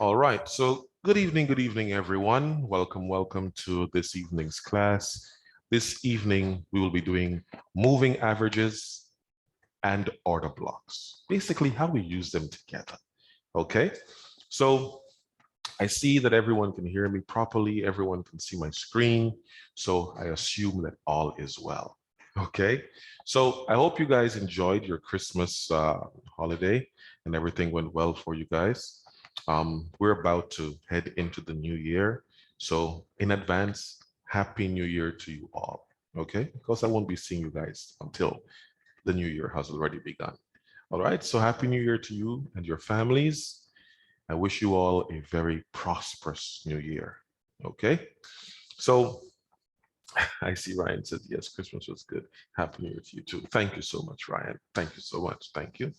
All right, so good evening, everyone. Welcome to this evening's class. This evening, we will be doing moving averages and order blocks, basically how we use them together, okay? So I see that everyone can hear me properly, everyone can see my screen, so I assume that all is well, okay? So I hope you guys enjoyed your Christmas holiday and everything went well for you guys. We're about to head into the new year. So in advance, Happy New Year to you all, okay? Because I won't be seeing you guys until the new year has already begun. All right, so Happy New Year to you and your families. I wish you all a very prosperous new year, okay? So I see Ryan said, yes, Christmas was good. Happy New Year to you too. Thank you so much, Ryan. Thank you so much, thank you.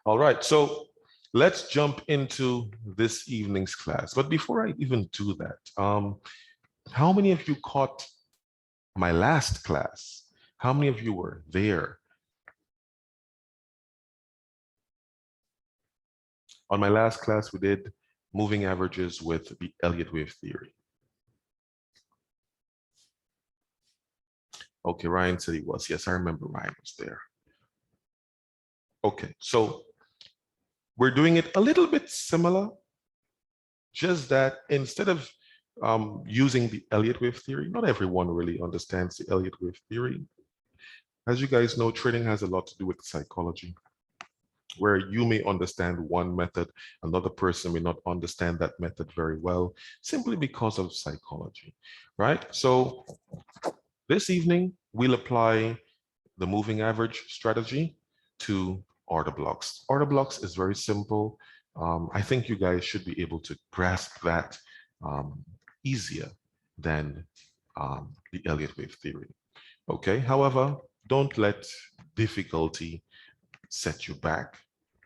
All right, so let's jump into this evening's class. But before I even do that, how many of you caught my last class? How many of you were there? On my last class, we did moving averages with the Elliott wave theory. Okay, Ryan said he was. Yes, I remember Ryan was there. Okay, so we're doing it a little bit similar, just that instead of using the Elliott wave theory, not everyone really understands the Elliott wave theory. As you guys know, trading has a lot to do with psychology, where you may understand one method, another person may not understand that method very well, simply because of psychology, right? So this evening, we'll apply the moving average strategy to order blocks. Order blocks is very simple. I think you guys should be able to grasp that easier than the Elliott wave theory. Okay, however, don't let difficulty set you back,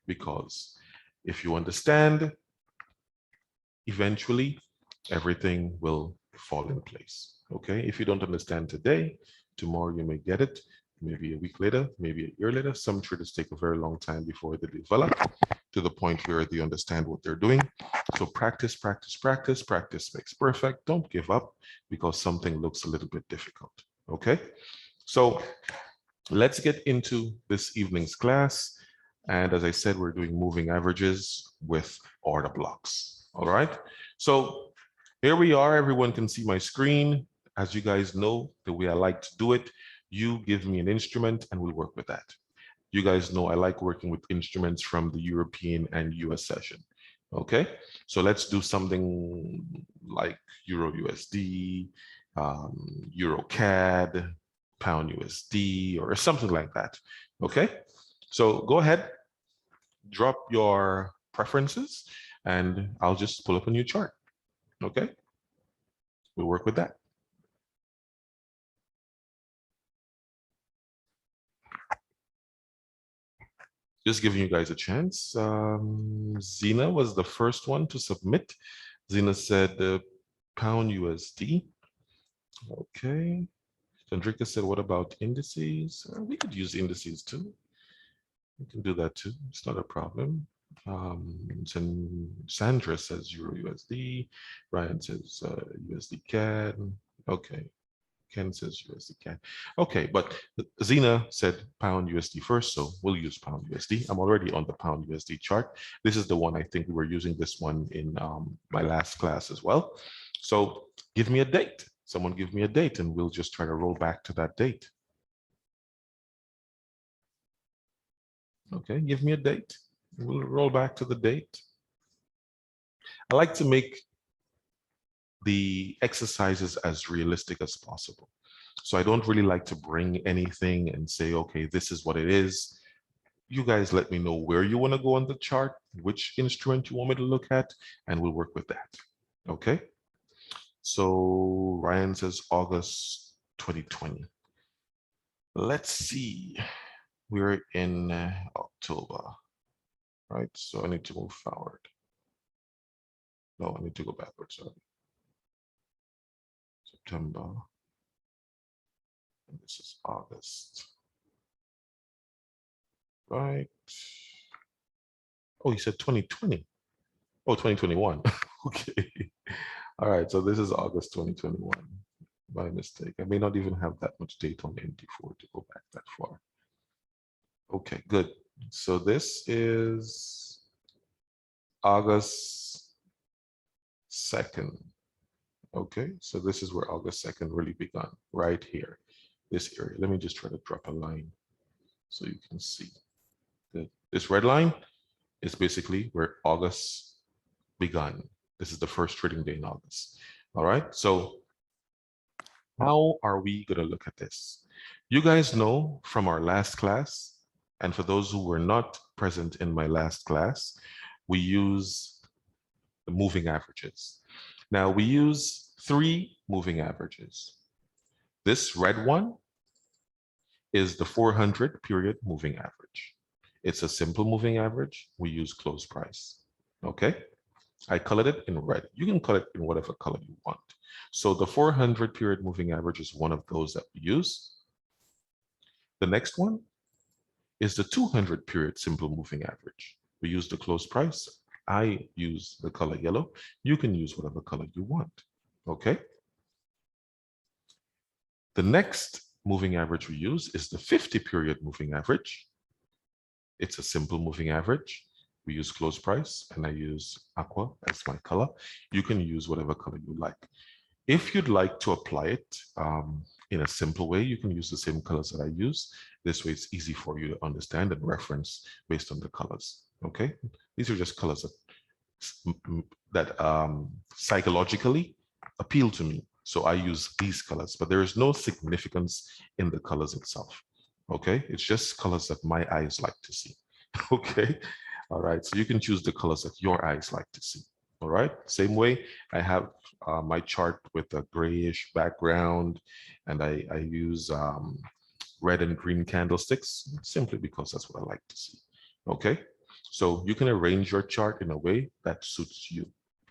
because if you understand, eventually everything will fall in place. Okay, if you don't understand today, tomorrow you may get it, maybe a week later, maybe a year later. Some traders take a very long time before they develop to the point where they understand what they're doing. So practice, practice, practice, practice makes perfect. Don't give up because something looks a little bit difficult. Okay, so let's get into this evening's class. And as I said, we're doing moving averages with order blocks. All right. So here we are. Everyone can see my screen. As you guys know, the way I like to do it, you give me an instrument and we'll work with that. You guys know I like working with instruments from the European and US session. Okay, so let's do something like Euro USD, Euro CAD, Pound USD, or something like that. Okay, so go ahead, drop your preferences, and I'll just pull up a new chart. Okay, we'll work with that. Just giving you guys a chance. Zena was the first one to submit. Zena said Pound USD. Okay. Chandrika said, what about indices? We could use indices too. We can do that too. It's not a problem. Sandra says Euro USD. Ryan says USD CAD. Okay. Ken says USD CAD. Okay, but Zena said Pound USD first, so we'll use Pound USD. I'm already on the Pound USD chart. This is the one I think we were using this one in my last class as well. So give me a date. Someone give me a date and we'll just try to roll back to that date. Okay, give me a date. We'll roll back to the date. I like to make the exercises as realistic as possible. So I don't really like to bring anything and say, okay, this is what it is. You guys let me know where you want to go on the chart, which instrument you want me to look at, and we'll work with that. Okay. So Ryan says August 2020. Let's see. We're in October, right? So I need to move forward. No, I need to go backwards. Sorry. September. And this is August. Right. Oh, he said 2020. Oh, 2021. Okay. All right, so this is August 2021. By mistake. I may not even have that much data on NT4 to go back that far. Okay, good. So this is August 2nd. Okay, so this is where August 2nd really began, right here, this area. Let me just try to drop a line so you can see. Good. This red line is basically where August began. This is the first trading day in August. All right, so how are we going to look at this? You guys know from our last class, and for those who were not present in my last class, we use the moving averages. Now we use 3 moving averages. This red one is the 400 period moving average. It's a simple moving average. We use close price. Okay. I colored it in red. You can color it in whatever color you want. So the 400 period moving average is one of those that we use. The next one is the 200 period simple moving average. We use the close price. I use the color yellow. You can use whatever color you want. Okay. The next moving average we use is the 50 period moving average. It's a simple moving average. We use close price, and I use aqua as my color. You can use whatever color you like. If you'd like to apply it in a simple way, you can use the same colors that I use. This way it's easy for you to understand and reference based on the colors. Okay, these are just colors that psychologically appeal to me. So I use these colors, but there is no significance in the colors itself. Okay, it's just colors that my eyes like to see. Okay, all right, so you can choose the colors that your eyes like to see. All right, same way I have my chart with a grayish background, and I use red and green candlesticks simply because that's what I like to see. Okay, so you can arrange your chart in a way that suits you.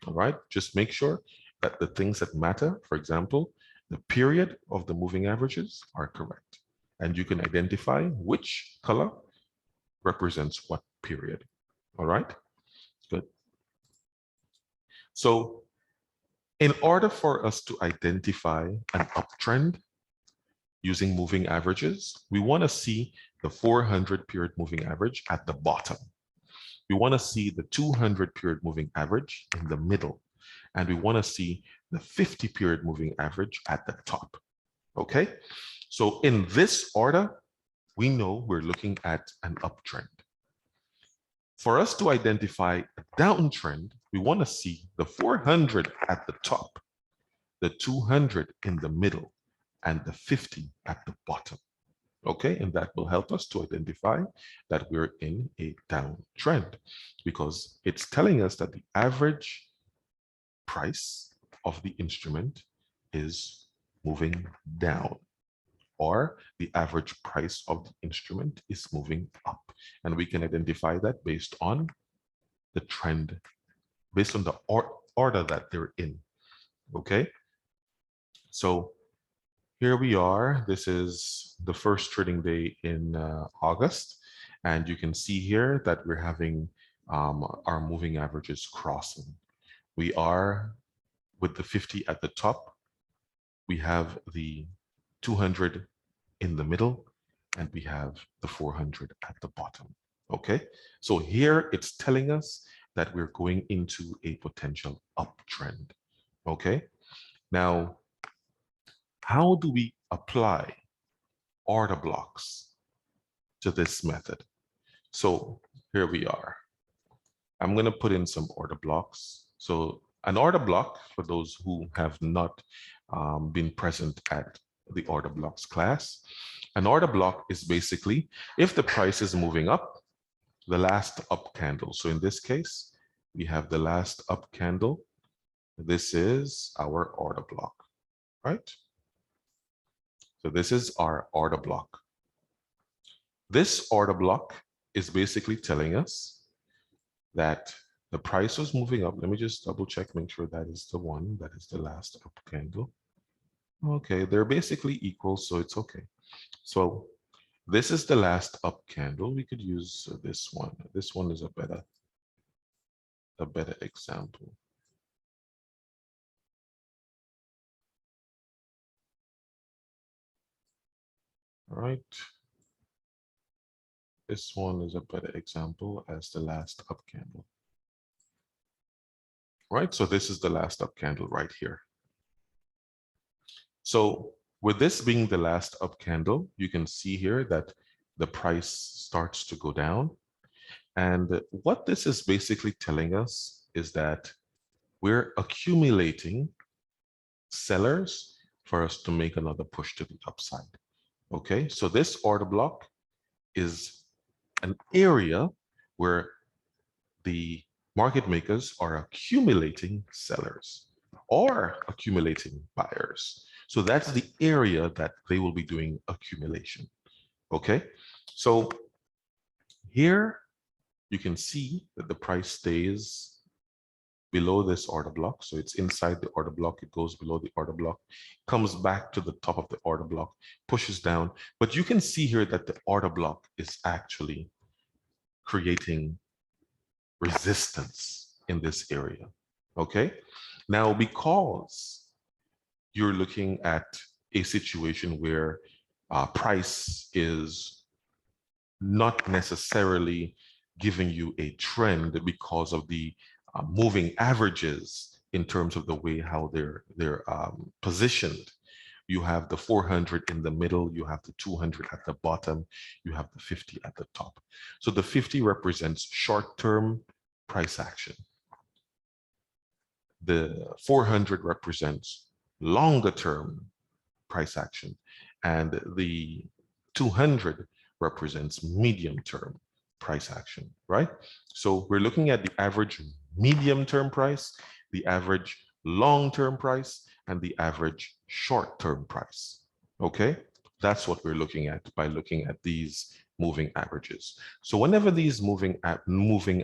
All right, just make sure that the things that matter, for example, the period of the moving averages are correct. And you can identify which color represents what period. All right, good. So in order for us to identify an uptrend using moving averages, we want to see the 400 period moving average at the bottom. We want to see the 200 period moving average in the middle, and we want to see the 50 period moving average at the top. Okay, so in this order, we know we're looking at an uptrend. For us to identify a downtrend, we want to see the 400 at the top, the 200 in the middle, and the 50 at the bottom. Okay, and that will help us to identify that we're in a downtrend because it's telling us that the average price of the instrument is moving down, or the average price of the instrument is moving up. And we can identify that based on the trend, based on the order that they're in. Okay, so here we are. This is the first trading day in August. And you can see here that we're having our moving averages crossing. We are with the 50 at the top. We have the 200 in the middle, and we have the 400 at the bottom. Okay, so here it's telling us that we're going into a potential uptrend. Okay, now how do we apply order blocks to this method? So here we are. I'm going to put in some order blocks. So an order block, for those who have not been present at the order blocks class, an order block is basically if the price is moving up, the last up candle. So in this case, we have the last up candle. This is our order block, right? So this is our order block. This order block is basically telling us that the price was moving up. Let me just double check, make sure that is the one, that is the last up candle. Okay, they're basically equal, so it's okay. So this is the last up candle. We could use this one. This one is a better example. All right. This one is a better example as the last up candle. Right, so this is the last up candle right here. So with this being the last up candle, you can see here that the price starts to go down. And what this is basically telling us is that we're accumulating sellers for us to make another push to the upside. Okay, so this order block is an area where the market makers are accumulating sellers or accumulating buyers. So that's the area that they will be doing accumulation. Okay, so here you can see that the price stays below this order block. So it's inside the order block, it goes below the order block, comes back to the top of the order block, pushes down. But you can see here that the order block is actually creating resistance in this area. Okay, now because you're looking at a situation where price is not necessarily giving you a trend because of the moving averages in terms of the way how they're positioned. You have the 400 in the middle, you have the 200 at the bottom, you have the 50 at the top. So the 50 represents short-term price action. The 400 represents longer-term price action, and the 200 represents medium-term price action, right? So we're looking at the average medium-term price, the average long-term price, and the average short-term price. Okay, that's what we're looking at by looking at these moving averages. So whenever these moving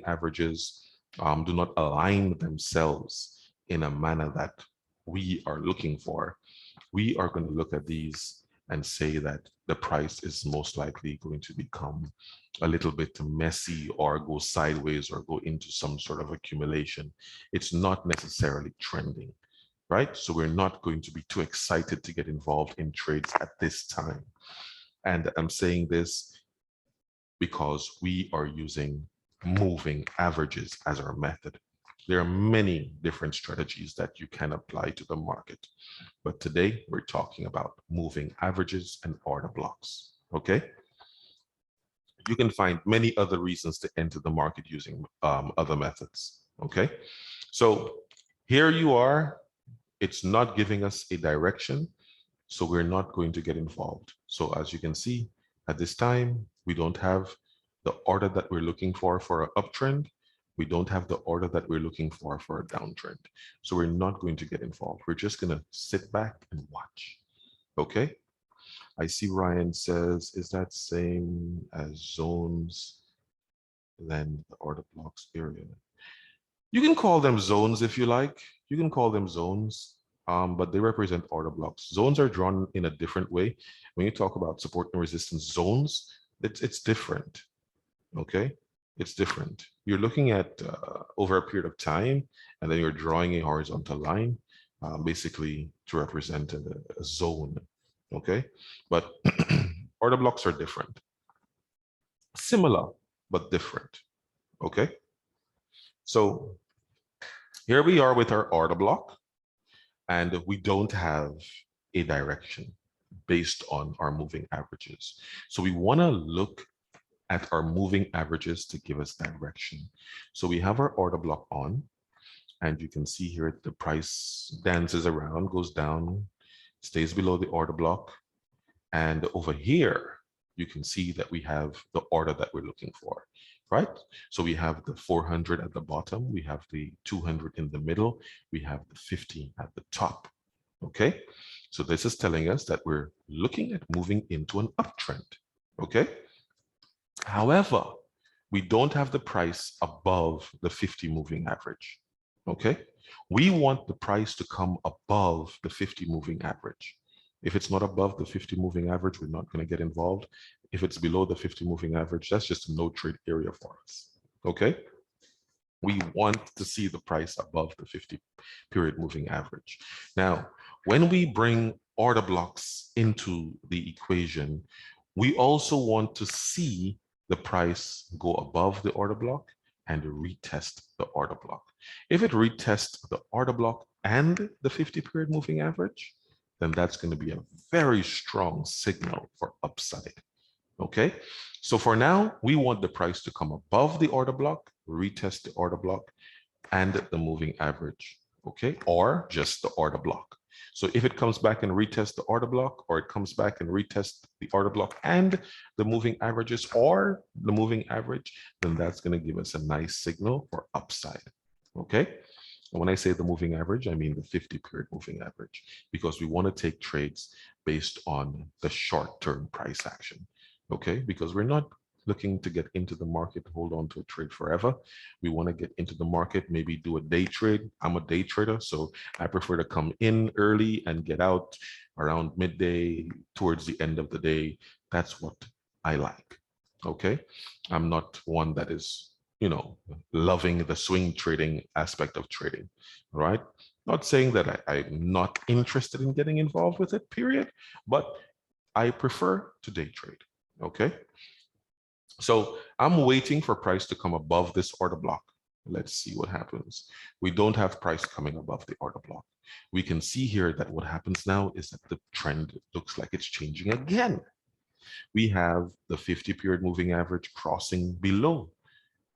averages do not align themselves in a manner that we are looking for, we are going to look at these and say that the price is most likely going to become a little bit messy or go sideways or go into some sort of accumulation. It's not necessarily trending, right? So we're not going to be too excited to get involved in trades at this time. And I'm saying this because we are using moving averages as our method. There are many different strategies that you can apply to the market. But today we're talking about moving averages and order blocks, okay? You can find many other reasons to enter the market using other methods, okay? So here you are, it's not giving us a direction, so we're not going to get involved. So as you can see, at this time, we don't have the order that we're looking for an uptrend. We don't have the order that we're looking for a downtrend. So we're not going to get involved. We're just going to sit back and watch. Okay. I see Ryan says, is that same as zones than the order blocks area? You can call them zones if you like. You can call them zones, but they represent order blocks. Zones are drawn in a different way. When you talk about support and resistance zones, it's different. Okay. It's different. You're looking at over a period of time, and then you're drawing a horizontal line, basically to represent a zone. Okay, but order blocks are different. Similar, but different. Okay, so here we are with our order block, and we don't have a direction based on our moving averages. So we want to look at our moving averages to give us direction. So we have our order block on, and you can see here the price dances around, goes down, stays below the order block. And over here, you can see that we have the order that we're looking for, right? So we have the 400 at the bottom, we have the 200 in the middle, we have the 50 at the top, okay? So this is telling us that we're looking at moving into an uptrend, okay? However, we don't have the price above the 50 moving average, okay? We want the price to come above the 50 moving average. If it's not above the 50 moving average, we're not going to get involved. If it's below the 50 moving average, that's just a no trade area for us, okay? We want to see the price above the 50 period moving average. Now, when we bring order blocks into the equation, We also want to see the price go above the order block and retest the order block. If it retests the order block and the 50-period moving average, then that's going to be a very strong signal for upside. Okay, so for now, we want the price to come above the order block, retest the order block, and the moving average, okay, or just the order block. So if it comes back and retests the order block, or it comes back and retests the order block and the moving averages or the moving average, then that's going to give us a nice signal for upside, okay? And when I say the moving average, I mean the 50-period moving average, because we want to take trades based on the short-term price action, okay? Because we're not looking to get into the market, hold on to a trade forever. We want to get into the market, maybe do a day trade. I'm a day trader, so I prefer to come in early and get out around midday, towards the end of the day. That's what I like, okay? I'm not one that is, loving the swing trading aspect of trading, right? Not saying that I'm not interested in getting involved with it, period, but I prefer to day trade, okay? So I'm waiting for price to come above this order block. Let's see what happens. We don't have price coming above the order block. We can see here that what happens now is that the trend looks like it's changing again. We have the 50-period moving average crossing below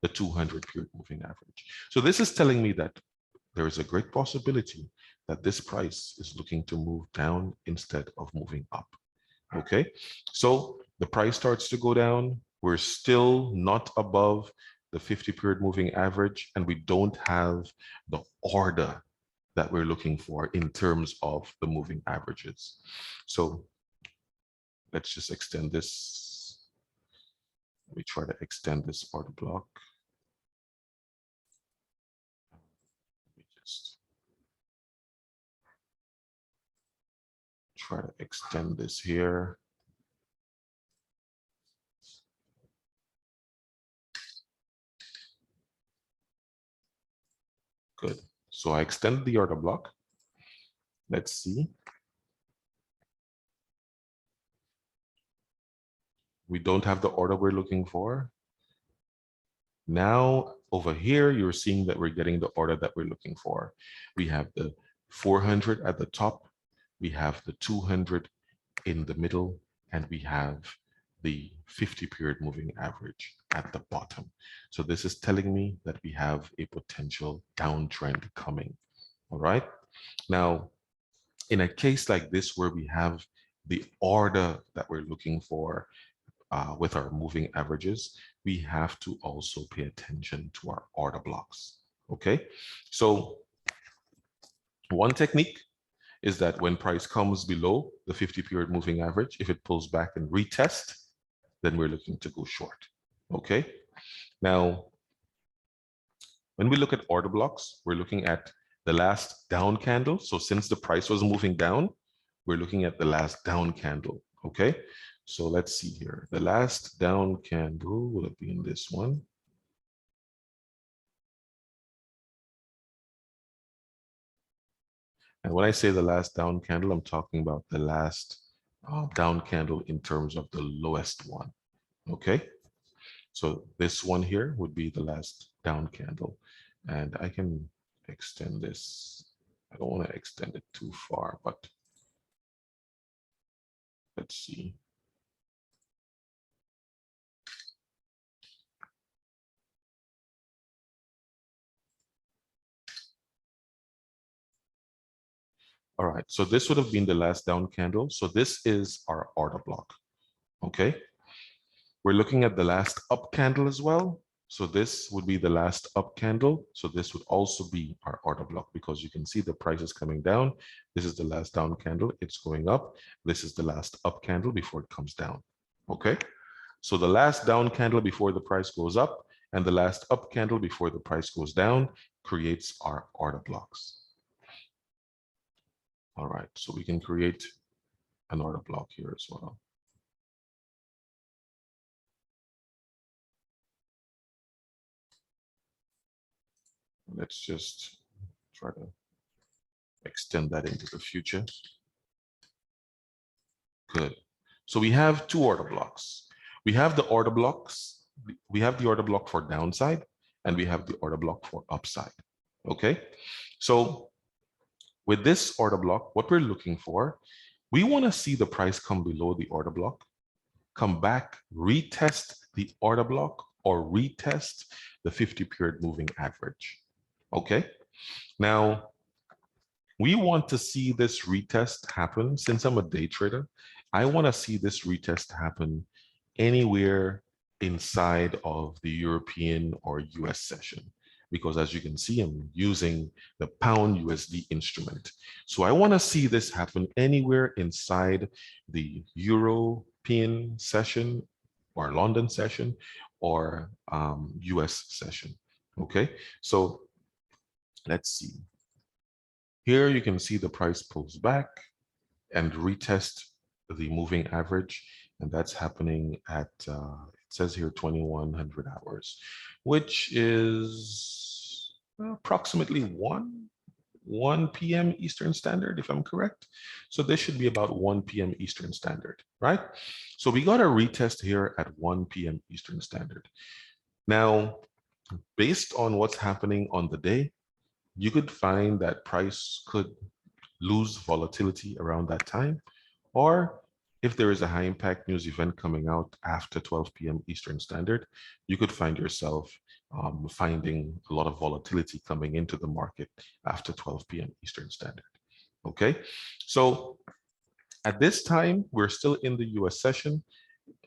the 200-period moving average. So this is telling me that there is a great possibility that this price is looking to move down instead of moving up. Okay, so the price starts to go down. We're still not above the 50-period moving average, and we don't have the order that we're looking for in terms of the moving averages. So let's just extend this. Let me try to extend this order block. Let me just try to extend this here. Good. So I extend the order block. Let's see. We don't have the order we're looking for. Now over here, you're seeing that we're getting the order that we're looking for. We have the 400 at the top. We have the 200 in the middle, and we have the 50-period moving average at the bottom. So this is telling me that we have a potential downtrend coming. All right. Now, in a case like this where we have the order that we're looking for with our moving averages, we have to also pay attention to our order blocks. Okay, so one technique is that when price comes below the 50-period moving average, if it pulls back and retest, then we're looking to go short. Okay, now when we look at order blocks, we're looking at the last down candle. So since the price was moving down, we're looking at the last down candle. Okay, so let's see here. The last down candle, will it be in this one? And when I say the last down candle, I'm talking about the last down candle in terms of the lowest one. Okay, so this one here would be the last down candle. And I can extend this. I don't want to extend it too far, but let's see. All right, so this would have been the last down candle. So this is our order block, okay? We're looking at the last up candle as well. So this would be the last up candle. So this would also be our order block because you can see the price is coming down. This is the last down candle, it's going up. This is the last up candle before it comes down, okay? So the last down candle before the price goes up and the last up candle before the price goes down creates our order blocks. All right, so we can create an order block here as well. Let's just try to extend that into the future. Good. So we have two order blocks. We have the order blocks. We have the order block for downside and we have the order block for upside. Okay. So with this order block, what we're looking for, we want to see the price come below the order block, come back, retest the order block or retest the 50-period moving average. Okay. Now, we want to see this retest happen. Since I'm a day trader, I want to see this retest happen anywhere inside of the European or US session, because as you can see, I'm using the pound USD instrument. So I want to see this happen anywhere inside the European session or London session or US session. Okay, so let's see. Here you can see the price pulls back and retest the moving average, and that's happening at, it says here 2100 hours, which is approximately 1 p.m. Eastern Standard, if I'm correct. So this should be about 1 p.m. Eastern Standard, right? So we got a retest here at 1 p.m. Eastern Standard. Now, based on what's happening on the day, you could find that price could lose volatility around that time, or if there is a high impact news event coming out after 12 p.m. Eastern Standard, you could find yourself finding a lot of volatility coming into the market after 12 p.m. Eastern Standard. Okay, so at this time, we're still in the US session.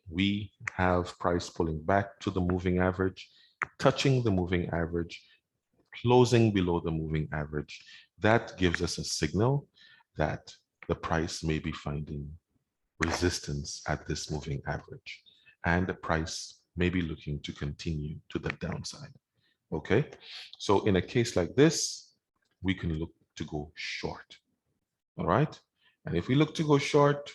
We have price pulling back to the moving average, touching the moving average, closing below the moving average. That gives us a signal that the price may be finding resistance at this moving average, and the price may be looking to continue to the downside. Okay, so in a case like this, we can look to go short. All right, and if we look to go short,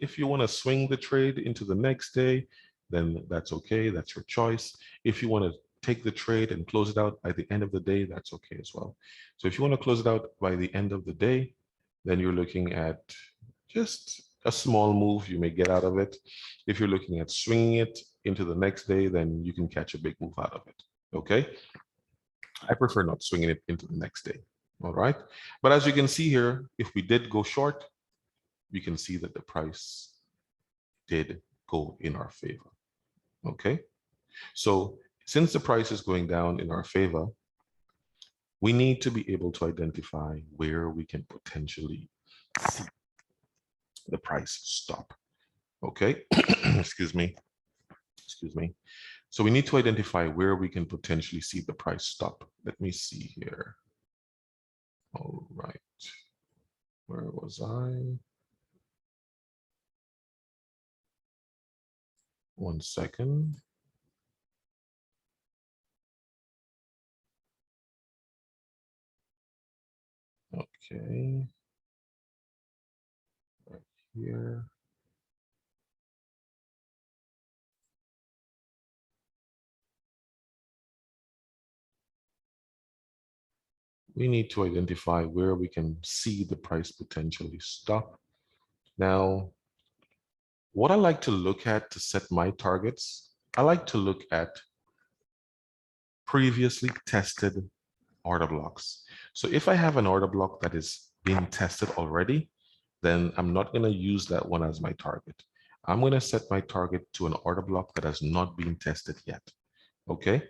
if you want to swing the trade into the next day, then that's okay, that's your choice. If you want to take the trade and close it out by the end of the day, that's okay as well. So if you want to close it out by the end of the day, then you're looking at just a small move you may get out of it. If you're looking at swinging it into the next day, then you can catch a big move out of it. Okay, I prefer not swinging it into the next day. All right, but as you can see here, if we did go short, we can see that the price did go in our favor. Okay, so since the price is going down in our favor, we need to be able to identify where we can potentially see the price stop. Okay, excuse me. So we need to identify where we can potentially see the price stop. Let me see here. All right, where was I? 1 second. Okay, right here. We need to identify where we can see the price potentially stop. Now, what I like to look at to set my targets, I like to look at previously tested order blocks. So if I have an order block that is being tested already, then I'm not going to use that one as my target. I'm going to set my target to an order block that has not been tested yet. Okay,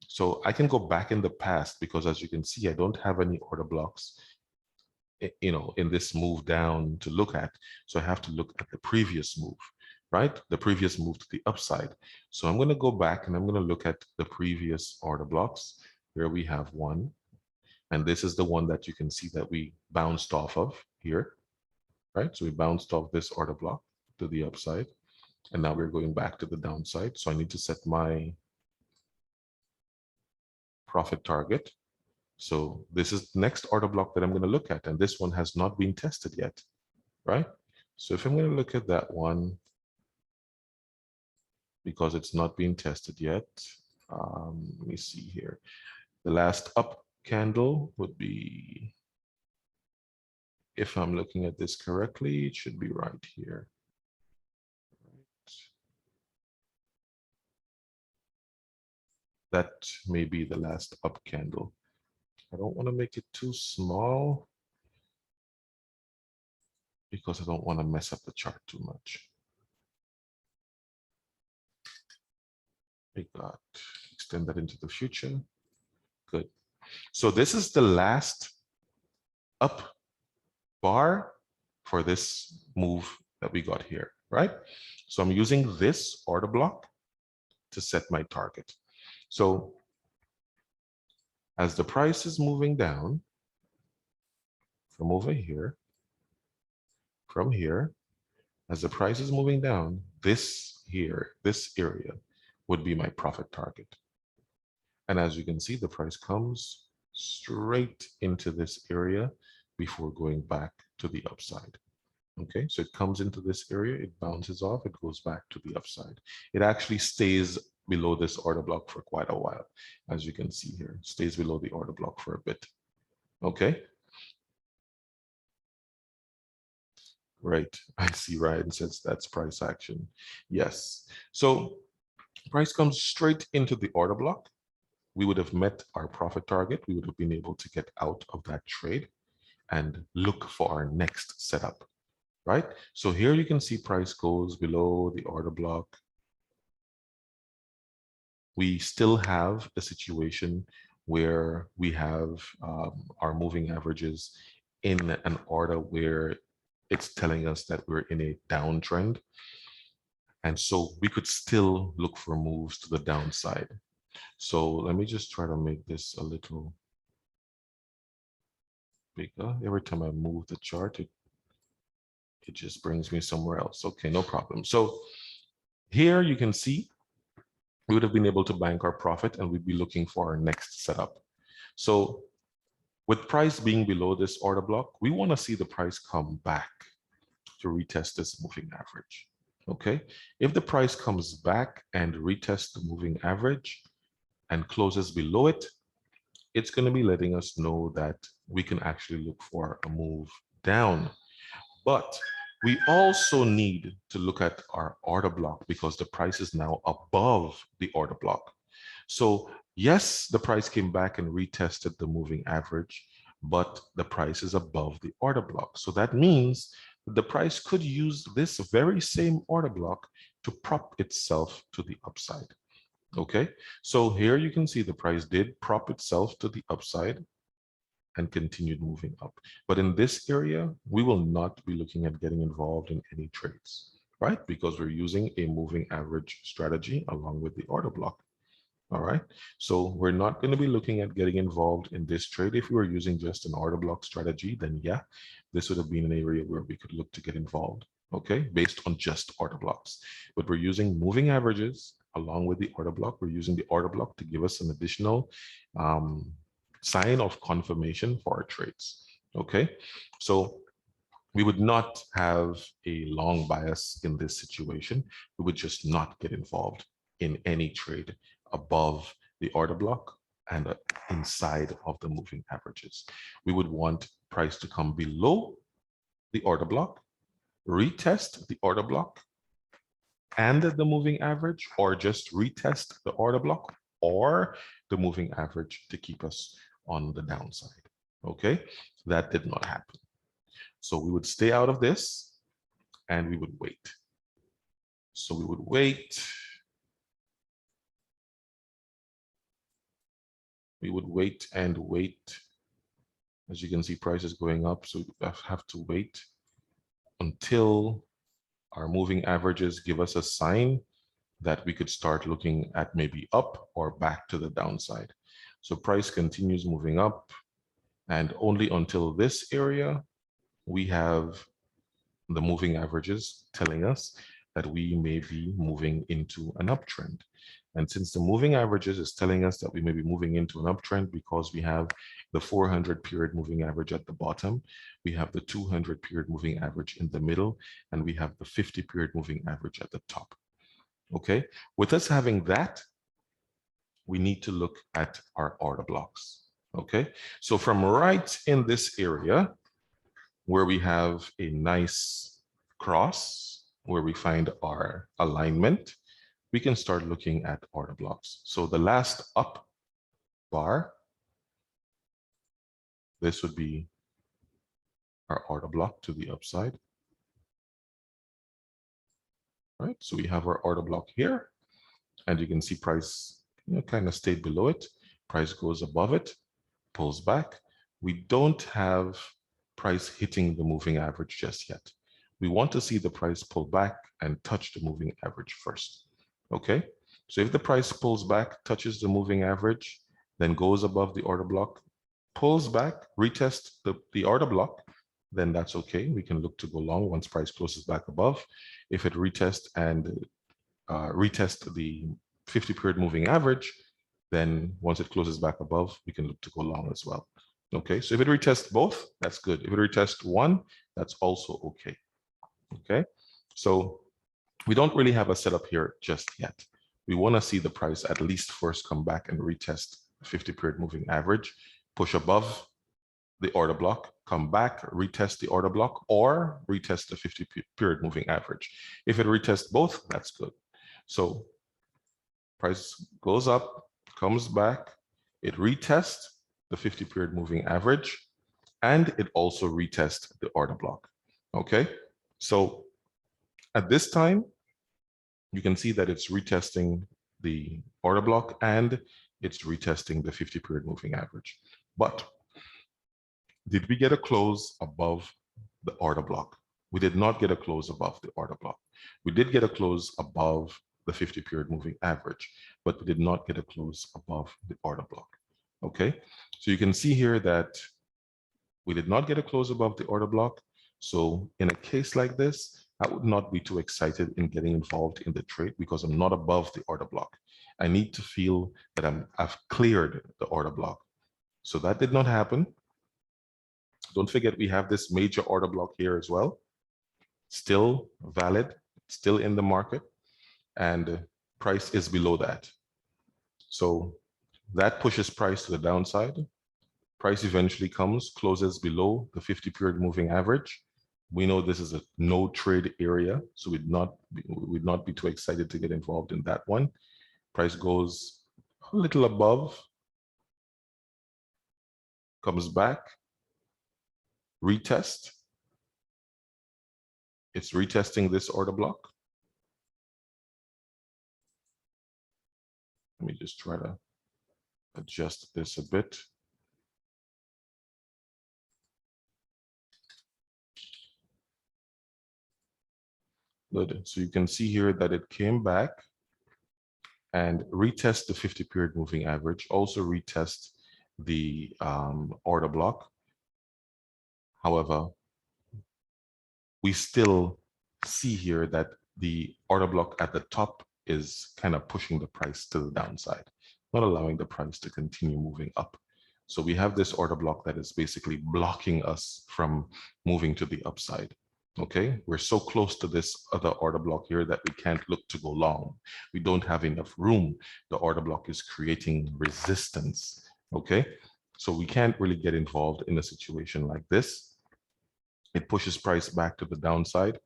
so I can go back in the past, because as you can see, I don't have any order blocks, in this move down to look at. So I have to look at the previous move, right? The previous move to the upside. So I'm going to go back and I'm going to look at the previous order blocks. Here we have one, and this is the one that you can see that we bounced off of here, right? So we bounced off this order block to the upside, and now we're going back to the downside. So I need to set my profit target. So this is the next order block that I'm going to look at, and this one has not been tested yet, right? So if I'm going to look at that one, because it's not been tested yet, let me see here. The last up candle would be, if I'm looking at this correctly, it should be right here. That may be the last up candle. I don't want to make it too small because I don't want to mess up the chart too much. We got extend that into the future. Good. So this is the last up bar for this move that we got here, right? So I'm using this order block to set my target. So as the price is moving down from over here, from here, as the price is moving down, this here, this area would be my profit target. And as you can see, the price comes straight into this area before going back to the upside. Okay, so it comes into this area, it bounces off, it goes back to the upside. It actually stays below this order block for quite a while. As you can see here, it stays below the order block for a bit. Okay. Right, I see Ryan says that's price action. Yes, so price comes straight into the order block. We would have met our profit target. We would have been able to get out of that trade and look for our next setup, right? So here you can see price goes below the order block. We still have a situation where we have our moving averages in an order where it's telling us that we're in a downtrend. And so we could still look for moves to the downside. So let me just try to make this a little bigger. Every time I move the chart, it just brings me somewhere else. Okay, no problem. So here you can see we would have been able to bank our profit and we'd be looking for our next setup. So with price being below this order block, we want to see the price come back to retest this moving average. Okay, if the price comes back and retests the moving average and closes below it, it's going to be letting us know that we can actually look for a move down. But we also need to look at our order block because the price is now above the order block. So yes, the price came back and retested the moving average, but the price is above the order block. So that means the price could use this very same order block to prop itself to the upside. Okay, so here you can see the price did prop itself to the upside and continued moving up. But in this area, we will not be looking at getting involved in any trades, right? Because we're using a moving average strategy along with the order block. All right, so we're not going to be looking at getting involved in this trade. If we were using just an order block strategy, then yeah, this would have been an area where we could look to get involved, okay, based on just order blocks. But we're using moving averages along with the order block. We're using the order block to give us an additional sign of confirmation for our trades, okay? So we would not have a long bias in this situation. We would just not get involved in any trade above the order block and inside of the moving averages. We would want price to come below the order block, retest the order block and the moving average, or just retest the order block or the moving average to keep us on the downside. Okay, that did not happen. So we would stay out of this and we would wait. So we would wait. We would wait and wait. As you can see, price is going up, so we have to wait until our moving averages give us a sign that we could start looking at maybe up or back to the downside. So price continues moving up, and only until this area, we have the moving averages telling us that we may be moving into an uptrend. And since the moving averages is telling us that we may be moving into an uptrend because we have the 400 period moving average at the bottom, we have the 200 period moving average in the middle, and we have the 50 period moving average at the top. Okay, with us having that, we need to look at our order blocks. Okay, so from right in this area where we have a nice cross, where we find our alignment, we can start looking at order blocks. So the last up bar, this would be our order block to the upside. Right, so we have our order block here, and you can see price kind of stayed below it. Price goes above it, pulls back. We don't have price hitting the moving average just yet. We want to see the price pull back and touch the moving average first. Okay, so if the price pulls back, touches the moving average, then goes above the order block, pulls back, retest the order block, then that's okay. We can look to go long once price closes back above. If it retests and retest the 50-period moving average, then once it closes back above, we can look to go long as well. Okay, so if it retests both, that's good. If it retests one, that's also okay. Okay, so we don't really have a setup here just yet. We want to see the price at least first come back and retest 50-period moving average, push above the order block, come back, retest the order block, or retest the 50-period moving average. If it retests both, that's good. So price goes up, comes back, it retests the 50-period moving average, and it also retests the order block. Okay, so at this time, you can see that it's retesting the order block and it's retesting the 50-period moving average. But did we get a close above the order block? We did not get a close above the order block. We did get a close above the 50-period moving average, but we did not get a close above the order block. Okay, so you can see here that we did not get a close above the order block. So in a case like this, I would not be too excited in getting involved in the trade because I'm not above the order block. I need to feel that I've cleared the order block. So that did not happen. Don't forget, we have this major order block here as well. Still valid, still in the market, and price is below that. So that pushes price to the downside. Price eventually comes, closes below the 50-period moving average. We know this is a no trade area, so we'd not be too excited to get involved in that one. Price goes a little above, comes back, retest. It's retesting this order block. Let me just try to adjust this a bit. Good. So you can see here that it came back and retest the 50-period moving average, also retest the order block. However, we still see here that the order block at the top is kind of pushing the price to the downside, not allowing the price to continue moving up. So we have this order block that is basically blocking us from moving to the upside. Okay, we're so close to this other order block here that we can't look to go long. We don't have enough room. The order block is creating resistance. Okay, so we can't really get involved in a situation like this. It pushes price back to the downside.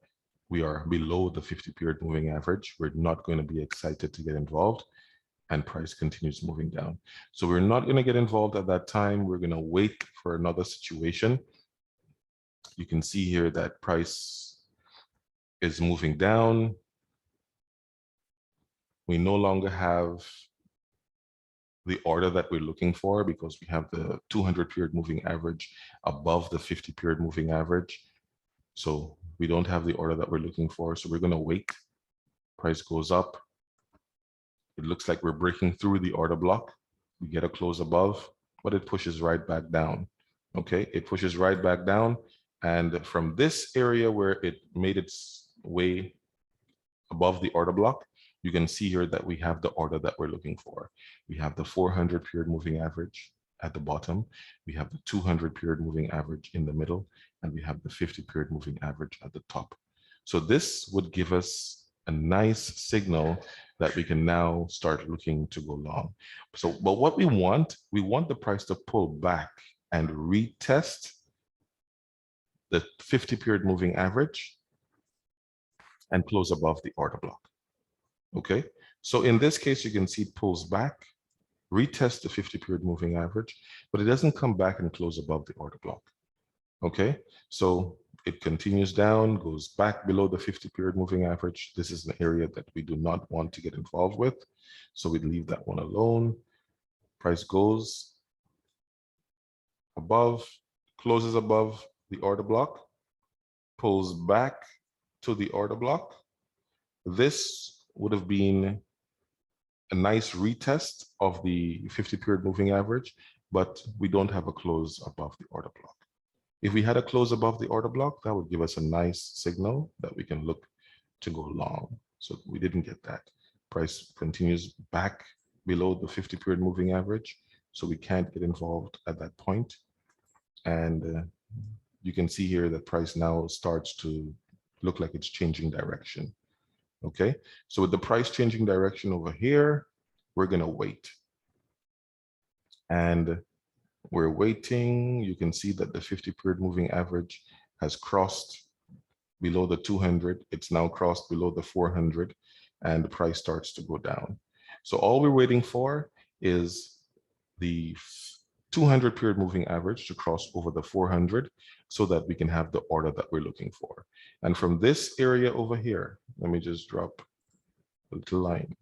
We are below the 50-period moving average. We're not going to be excited to get involved, and price continues moving down. So we're not going to get involved at that time. We're going to wait for another situation. You can see here that price is moving down. We no longer have the order that we're looking for because we have the 200-period moving average above the 50-period moving average. So we don't have the order that we're looking for. So we're going to wait. Price goes up. It looks like we're breaking through the order block. We get a close above, but it pushes right back down. Okay, it pushes right back down. And from this area where it made its way above the order block, you can see here that we have the order that we're looking for. We have the 400-period moving average at the bottom. We have the 200-period moving average in the middle, and we have the 50-period moving average at the top. So this would give us a nice signal that we can now start looking to go long. So, but what we want the price to pull back and retest the 50-period moving average and close above the order block. Okay, So in this case, you can see it pulls back, retest the 50-period moving average, but it doesn't come back and close above the order block. Okay, so it continues down, goes back below the 50-period moving average. This is an area that we do not want to get involved with, so we leave that one alone. Price goes above, closes above the order block, pulls back to the order block. This would have been a nice retest of the 50-period moving average, but we don't have a close above the order block. If we had a close above the order block, that would give us a nice signal that we can look to go long. So we didn't get that. Price continues back below the 50-period moving average, so we can't get involved at that point. And you can see here that price now starts to look like it's changing direction. Okay, so with the price changing direction over here, we're going to wait. And we're waiting. You can see that the 50-period moving average has crossed below the 200. It's now crossed below the 400, and the price starts to go down. So all we're waiting for is the 200-period moving average to cross over the 400 so that we can have the order that we're looking for. And from this area over here, let me just drop a little line.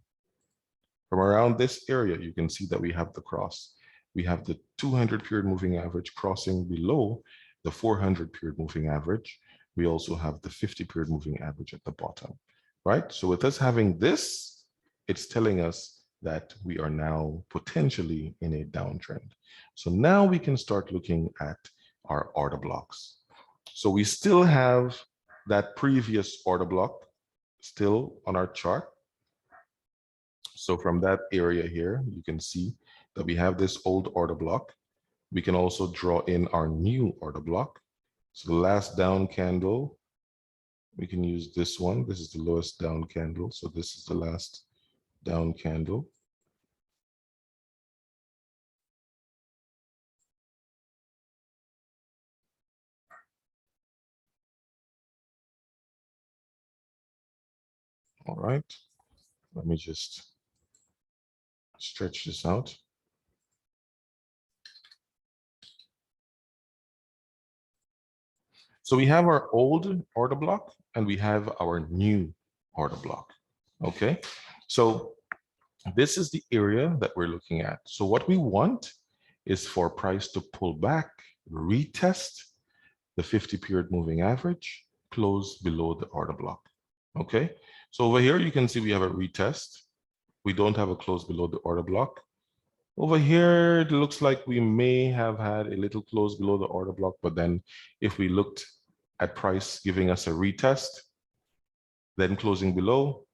From around this area, you can see that we have the cross. We have the 200-period moving average crossing below the 400-period moving average. We also have the 50-period moving average at the bottom, right? So with us having this, it's telling us that we are now potentially in a downtrend. So now we can start looking at our order blocks. So we still have that previous order block still on our chart. So from that area here, you can see that we have this old order block. We can also draw in our new order block. So the last down candle, we can use this one. This is the lowest down candle. So this is the last down candle. All right, let me just stretch this out. So we have our old order block and we have our new order block. Okay, so this is the area that we're looking at. So what we want is for price to pull back, retest the 50-period moving average, close below the order block. Okay, so over here you can see we have a retest. We don't have a close below the order block. Over here, it looks like we may have had a little close below the order block, but then if we looked at price giving us a retest, then closing below,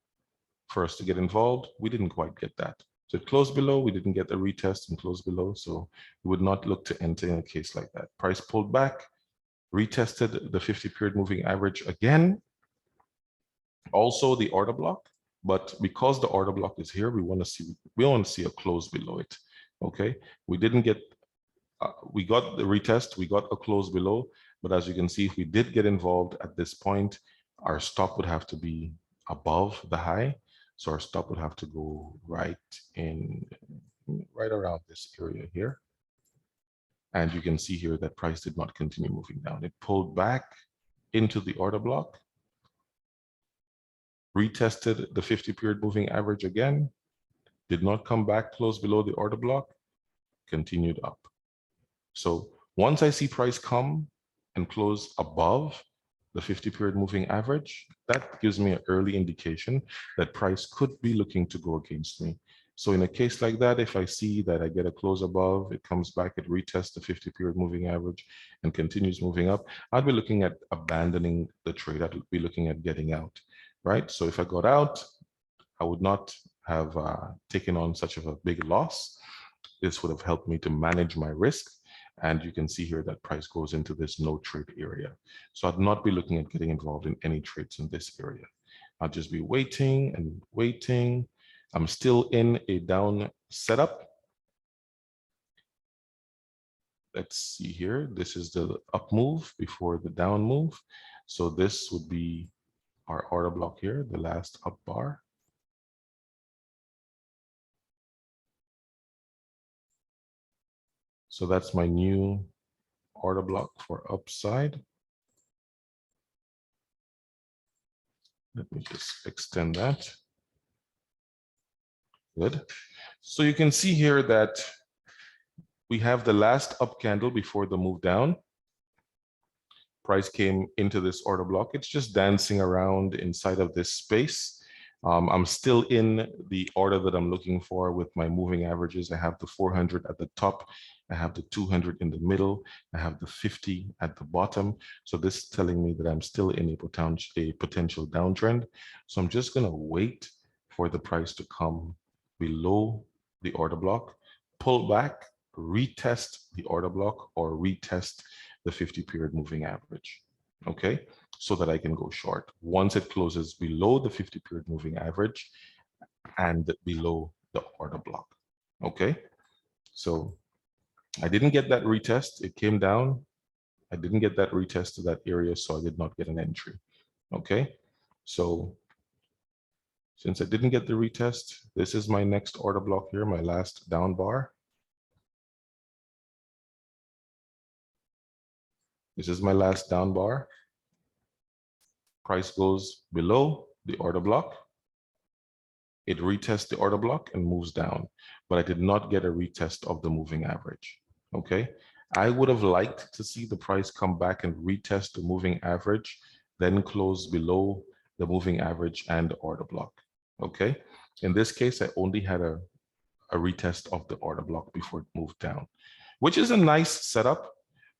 for us to get involved, we didn't quite get that. So it closed below, we didn't get a retest and closed below, so we would not look to enter in a case like that. Price pulled back, retested the 50-period moving average again, also the order block, but because the order block is here, we want to see a close below it. Okay, we didn't get, we got the retest, we got a close below, but as you can see, if we did get involved at this point, our stop would have to be above the high. So our stop would have to go right around this area here. And you can see here that price did not continue moving down. It pulled back into the order block, retested the 50-period moving average again, did not come back close below the order block, continued up. So once I see price come and close above the 50-period moving average, that gives me an early indication that price could be looking to go against me. So in a case like that, if I see that I get a close above, it comes back, it retests the 50-period moving average and continues moving up, I'd be looking at abandoning the trade. I'd be looking at getting out, right? So if I got out, I would not have taken on such of a big loss. This would have helped me to manage my risk. And you can see here that price goes into this no trade area. So I'd not be looking at getting involved in any trades in this area. I'll just be waiting and waiting. I'm still in a down setup. Let's see here. This is the up move before the down move. So this would be our order block here, the last up bar. So that's my new order block for upside. Let me just extend that. Good. So you can see here that we have the last up candle before the move down. Price came into this order block. It's just dancing around inside of this space. I'm still in the order that I'm looking for with my moving averages. I have the 400 at the top. I have the 200 in the middle. I have the 50 at the bottom. So this is telling me that I'm still in a potential downtrend. So I'm just going to wait for the price to come below the order block, pull back, retest the order block, or retest the 50-period moving average, okay? So that I can go short. Once it closes below the 50-period moving average and below the order block, okay? So I didn't get that retest, it came down. I didn't get that retest to that area, so I did not get an entry, okay? So since I didn't get the retest, this is my next order block here, my last down bar. This is my last down bar. Price goes below the order block. It retests the order block and moves down, but I did not get a retest of the moving average, okay? I would have liked to see the price come back and retest the moving average, then close below the moving average and order block, okay? In this case, I only had a retest of the order block before it moved down, which is a nice setup,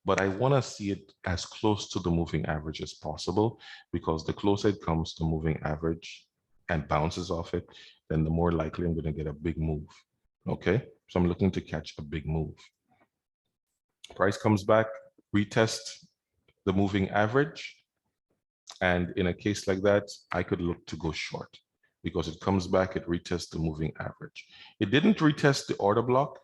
but I want to see it as close to the moving average as possible, because the closer it comes to moving average and bounces off it, then the more likely I'm going to get a big move. Okay, so I'm looking to catch a big move. Price comes back, retest the moving average. And in a case like that, I could look to go short because it comes back, it retests the moving average. It didn't retest the order block,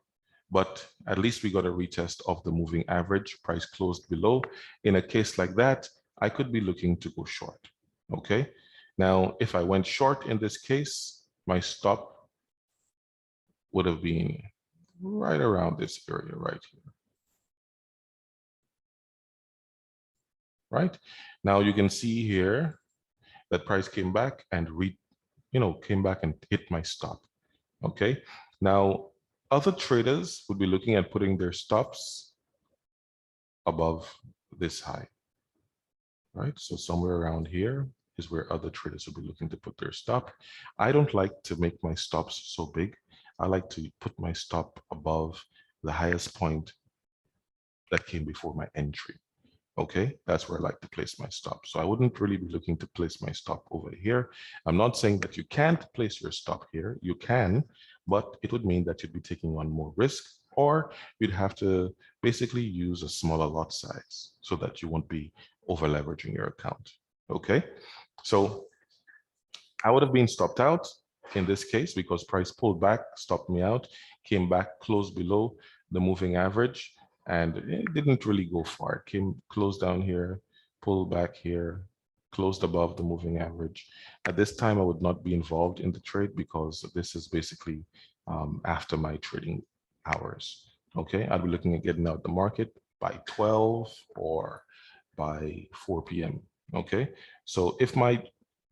but at least we got a retest of the moving average. Price closed below. In a case like that, I could be looking to go short, okay? Now, if I went short in this case, my stop would have been right around this area right here, right? Now you can see here that price came back and came back and hit my stop, okay? Now, other traders would be looking at putting their stops above this high, right? So somewhere around here is where other traders will be looking to put their stop. I don't like to make my stops so big. I like to put my stop above the highest point that came before my entry. Okay, that's where I like to place my stop. So I wouldn't really be looking to place my stop over here. I'm not saying that you can't place your stop here. You can, but it would mean that you'd be taking on more risk, or you'd have to basically use a smaller lot size so that you won't be over leveraging your account. Okay, so I would have been stopped out in this case because price pulled back, stopped me out, came back, closed below the moving average, and it didn't really go far. It came closed down here, pulled back here, closed above the moving average. At this time, I would not be involved in the trade because this is basically after my trading hours. Okay, I'd be looking at getting out the market by 12 or by 4 p.m. Okay, so if my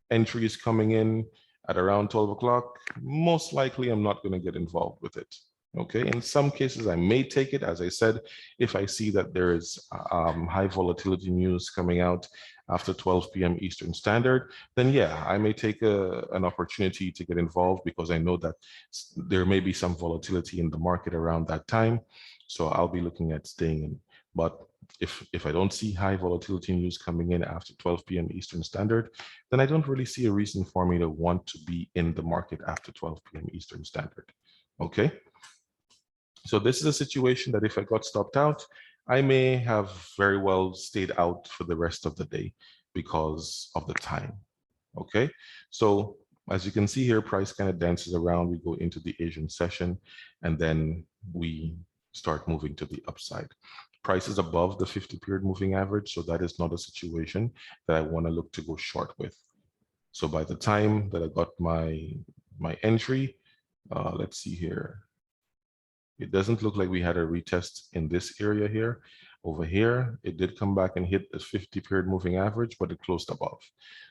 entry is coming in at around 12 o'clock, most likely I'm not going to get involved with it. Okay, in some cases I may take it, as I said, if I see that there is high volatility news coming out after 12 p.m. Eastern Standard, then yeah, I may take an opportunity to get involved because I know that there may be some volatility in the market around that time. So I'll be looking at staying in. But if I don't see high volatility news coming in after 12 p.m. Eastern Standard, then I don't really see a reason for me to want to be in the market after 12 p.m. Eastern Standard. Okay. So this is a situation that if I got stopped out, I may have very well stayed out for the rest of the day because of the time. Okay. So as you can see here, price kind of dances around. We go into the Asian session and then we start moving to the upside. Price is above the 50-period moving average, so that is not a situation that I want to look to go short with. So by the time that I got my entry, let's see here. It doesn't look like we had a retest in this area here. Over here, it did come back and hit the 50 period moving average, but it closed above.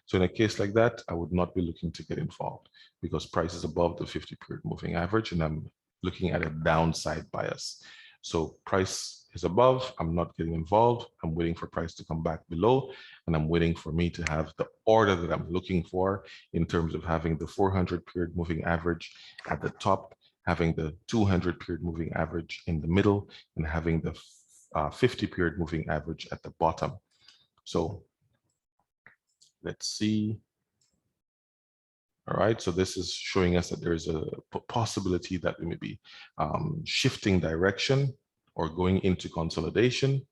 So in a case like that, I would not be looking to get involved because price is above the 50 period moving average and I'm looking at a downside bias. So price is above, I'm not getting involved. I'm waiting for price to come back below, and I'm waiting for me to have the order that I'm looking for in terms of having the 400 period moving average at the top, having the 200 period moving average in the middle, and having the 50 period moving average at the bottom. So let's see. All right, so this is showing us that there's a possibility that we may be shifting direction or going into consolidation.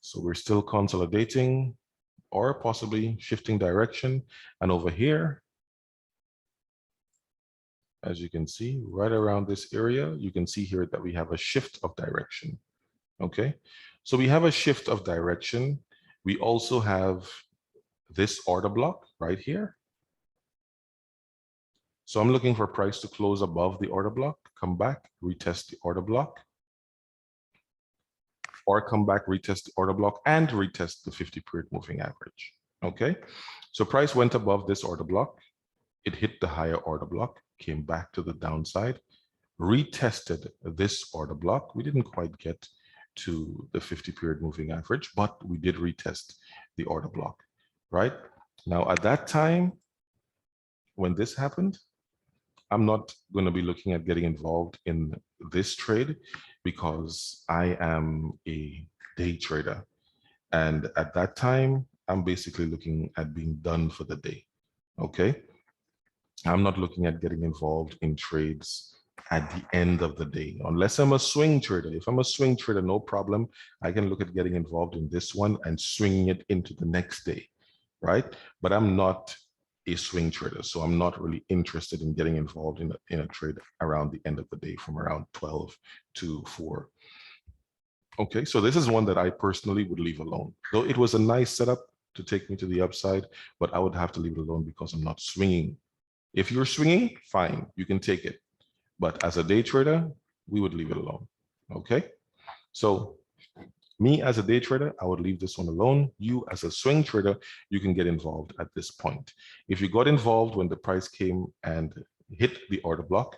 So we're still consolidating or possibly shifting direction. And over here, as you can see, right around this area, you can see here that we have a shift of direction. Okay, so we have a shift of direction. We also have this order block right here. So I'm looking for price to close above the order block, come back, retest the order block, or come back, retest the order block, and retest the 50 period moving average. Okay, so price went above this order block. It hit the higher order block, came back to the downside, retested this order block. We didn't quite get to the 50 period moving average, but we did retest the order block, right? Now, at that time, when this happened, I'm not going to be looking at getting involved in this trade because I am a day trader. And at that time, I'm basically looking at being done for the day. Okay. I'm not looking at getting involved in trades at the end of the day, unless I'm a swing trader. If I'm a swing trader, no problem. I can look at getting involved in this one and swinging it into the next day, right? But I'm not a swing trader, so I'm not really interested in getting involved in a trade around the end of the day from around 12 to 4. Okay, so this is one that I personally would leave alone. Though it was a nice setup to take me to the upside, but I would have to leave it alone because I'm not swinging. If you're swinging, fine, you can take it. But as a day trader, we would leave it alone. Okay, so me as a day trader, I would leave this one alone. You as a swing trader, you can get involved at this point. If you got involved when the price came and hit the order block,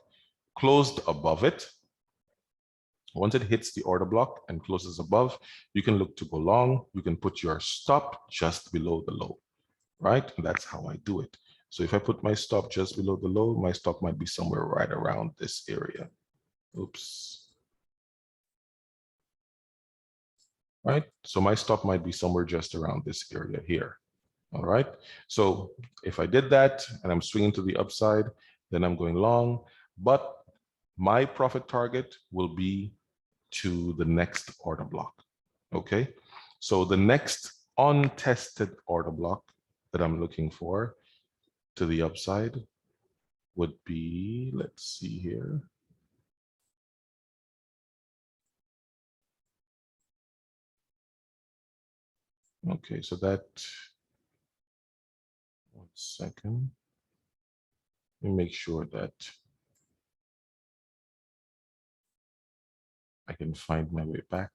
closed above it, once it hits the order block and closes above, you can look to go long. You can put your stop just below the low, right? And that's how I do it. So if I put my stop just below the low, my stop might be somewhere right around this area. Oops. Right? So my stop might be somewhere just around this area here. All right. So if I did that and I'm swinging to the upside, then I'm going long, but my profit target will be to the next order block. Okay. So the next untested order block that I'm looking for to the upside would be, let's see here. Okay, so that, 1 second. Let me make sure that I can find my way back.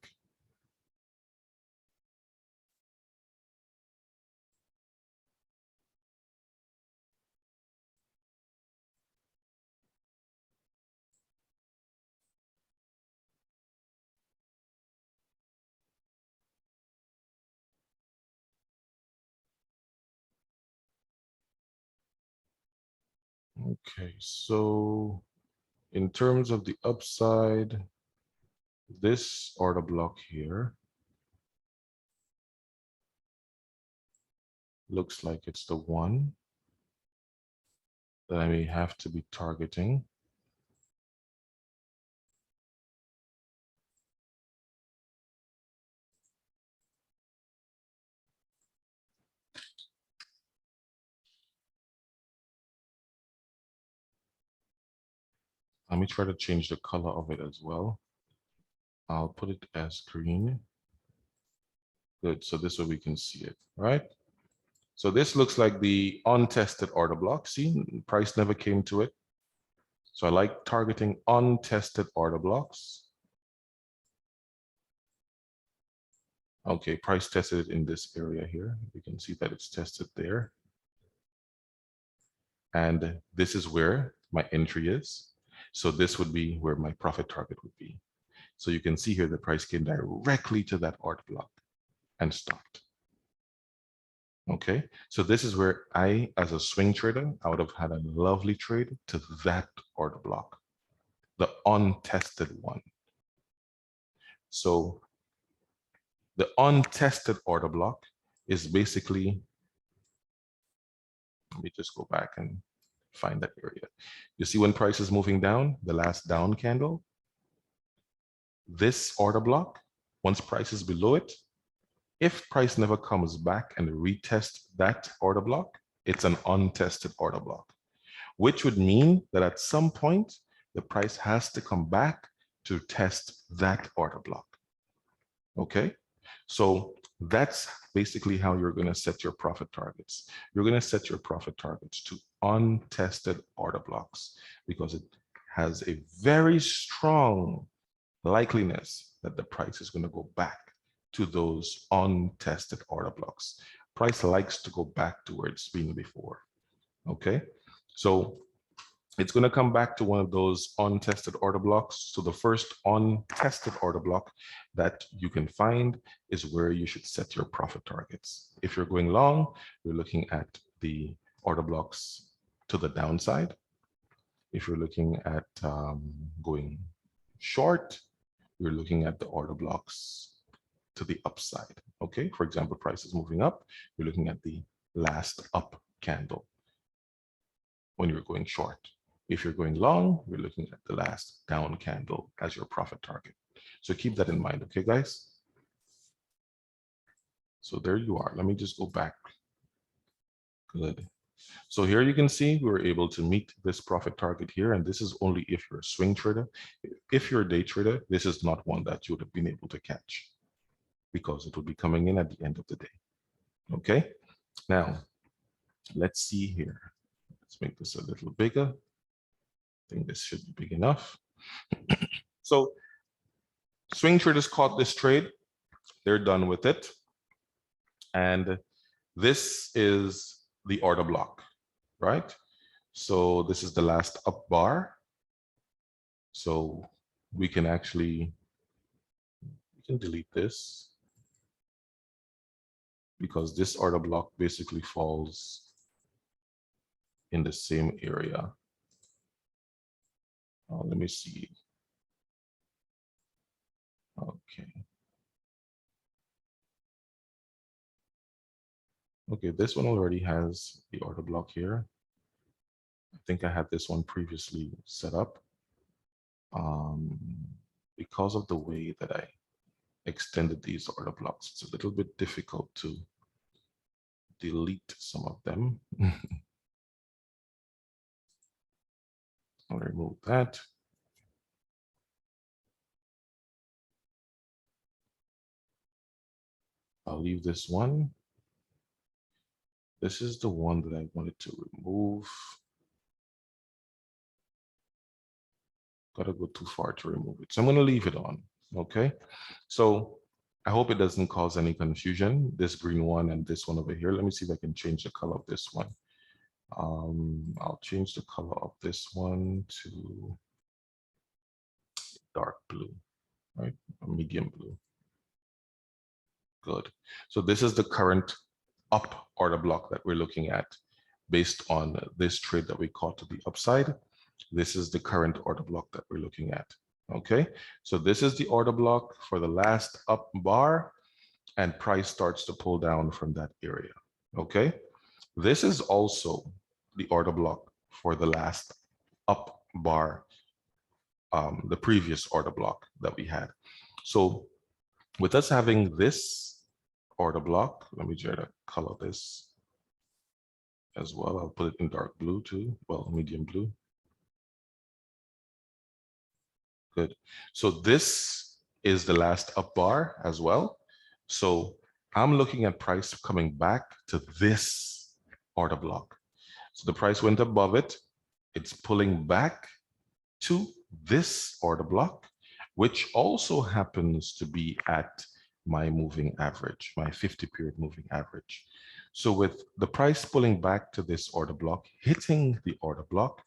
Okay, so in terms of the upside, this order block here looks like it's the one that I may have to be targeting. Let me try to change the color of it as well. I'll put it as green. Good, so this way we can see it, right? So this looks like the untested order block. See, price never came to it. So I like targeting untested order blocks. Okay, price tested in this area here. You can see that it's tested there. And this is where my entry is. So this would be where my profit target would be. So you can see here the price came directly to that order block and stopped. Okay, so this is where I, as a swing trader, I would have had a lovely trade to that order block, the untested one. So the untested order block is basically, let me just go back and find that area. You see when price is moving down, the last down candle, this order block, once price is below it, if price never comes back and retest that order block, it's an untested order block, which would mean that at some point, the price has to come back to test that order block. Okay, so that's basically how you're going to set your profit targets. You're going to set your profit targets to untested order blocks because it has a very strong likeliness that the price is going to go back to those untested order blocks. Price likes to go back to where it's been before. Okay, so it's going to come back to one of those untested order blocks. So the first untested order block that you can find is where you should set your profit targets. If you're going long, you're looking at the order blocks to the downside. If you're looking at going short, you're looking at the order blocks to the upside. Okay, for example, price is moving up, you're looking at the last up candle when you're going short. If you're going long, you're looking at the last down candle as your profit target. So keep that in mind, okay, guys? So there you are. Let me just go back. Good. So here you can see we were able to meet this profit target here, and this is only if you're a swing trader. If you're a day trader, this is not one that you would have been able to catch because it would be coming in at the end of the day. Okay, now let's see here. Let's make this a little bigger. I think this should be big enough. So swing traders caught this trade. They're done with it. And this is the order block, right? So this is the last up bar. So we can actually, we can delete this because this order block basically falls in the same area. Let me see. Okay. Okay, this one already has the order block here. I think I had this one previously set up. Because of the way that I extended these order blocks, it's a little bit difficult to delete some of them. I'll remove that. I'll leave this one. This is the one that I wanted to remove. Gotta go too far to remove it. So I'm gonna leave it on, okay? So I hope it doesn't cause any confusion, this green one and this one over here. Let me see if I can change the color of this one. I'll change the color of this one to dark blue, right? Or medium blue. Good. So this is the current up order block that we're looking at based on this trade that we caught to the upside. This is the current order block that we're looking at. Okay, so this is the order block for the last up bar, and price starts to pull down from that area. Okay, this is also the order block for the last up bar, the previous order block that we had. So with us having this order block, let me try to color this as well. I'll put it in dark blue too, well, medium blue. Good. So this is the last up bar as well. So I'm looking at price coming back to this order block. So the price went above it. It's pulling back to this order block, which also happens to be at my moving average, my 50-period moving average. So with the price pulling back to this order block, hitting the order block,